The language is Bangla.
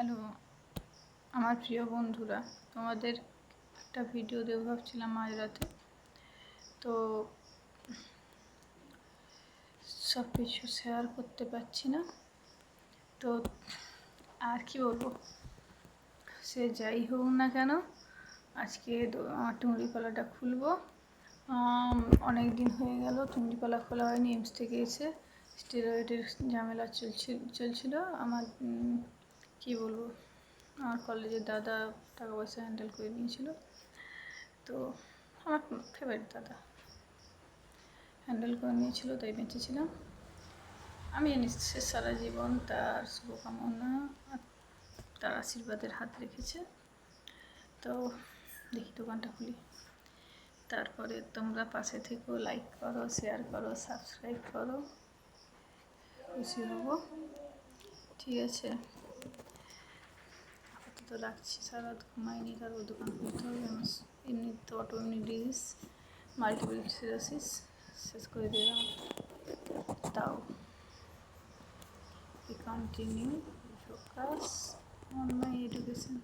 হ্যালো আমার প্রিয় বন্ধুরা, তোমাদের একটা ভিডিও দেবো ভাবছিলাম মাঝরাতে। তো সব কিছু শেয়ার করতে পারছি না। তো আর কি বলবো, সে যাই হোক না কেন, আজকে টুংরিপালাটা খুলবো। অনেক দিন হয়ে গেল টুংরিপালা খোলা হয়নি। এমস থেকে এসে স্টেরয়েডের ঝামেলা চলছিল আমার। কি বলবো, আমার কলেজের দাদা টাকা পয়সা হ্যান্ডেল করে নিয়েছিল। তো আমার ফেভারিট দাদা হ্যান্ডেল করে নিয়েছিল, তাই বেঁচেছিলাম। আমি জানি সে সারা জীবন তার শুভকামনা আর তার আশীর্বাদের হাত রেখেছে। তো দেখি দোকানটা খুলি, তারপরে তোমরা পাশে থেকো, লাইক করো, শেয়ার করো, সাবস্ক্রাইব করো, খুশি হব। ঠিক আছে, আপাতত রাখছি। সারা রাত ঘুমাইনি, তারপর দোকান খুলতে হবে। এমনি তো অটোইমিউন ডিজিজ, মাল্টিপল স্ক্লেরোসিস শেষ করে দিলাম। তাও we continue, we focus on my education.